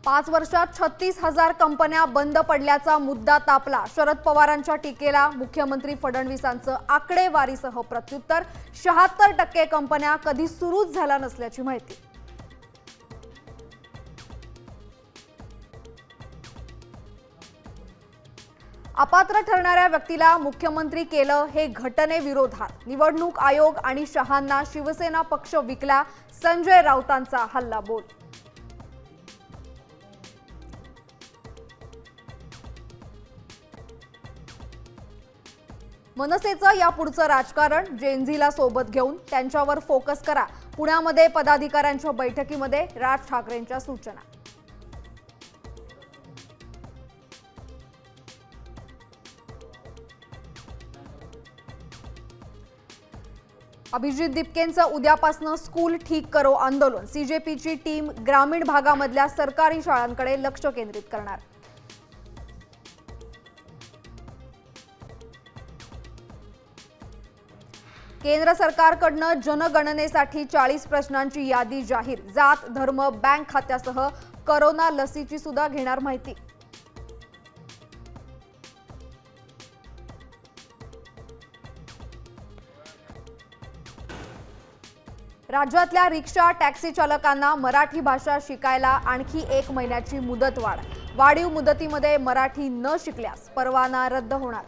5 वर्षात 36,000 कंपन्या बंद पडल्याचा मुद्दा तापला। शरद पवारांच्या टीकेला मुख्यमंत्री फडणवीसांचं आकडेवारीसह प्रत्युत्तर। 76% कंपन्या कधी सुरूच झाल्या नसल्याची माहिती। अपात्र ठरणाऱ्या व्यक्तीला मुख्यमंत्री केलं हे घटनेविरोधात। निवडणूक आयोग आणि शहांना शिवसेना पक्ष विकला, संजय राऊतांचा हल्लाबोल। मनसेचं यापुढचं राजकारण जेनझीला सोबत घेऊन त्यांच्यावर फोकस करा। पुण्यामध्ये पदाधिकाऱ्यांच्या बैठकीमध्ये राज ठाकरेंच्या सूचना। अभिजित दिपकेंचं उद्यापासून स्कूल ठीक करो आंदोलन। सीजेपीची टीम ग्रामीण भागामधल्या सरकारी शाळांकडे लक्ष केंद्रित करणार। केंद्र सरकारकडून जनगणनेसाठी 40 प्रश्नांची यादी जाहीर। जात, धर्म, बँक खात्यासह कोरोना लसीची सुद्धा घेणार माहिती। राज्यातल्या रिक्षा टॅक्सी चालकांना मराठी भाषा शिकायला आणखी 1 महिन्याची मुदतवाढ। वाढीव मुदतीमध्ये मराठी न शिकल्यास परवाना रद्द होणार।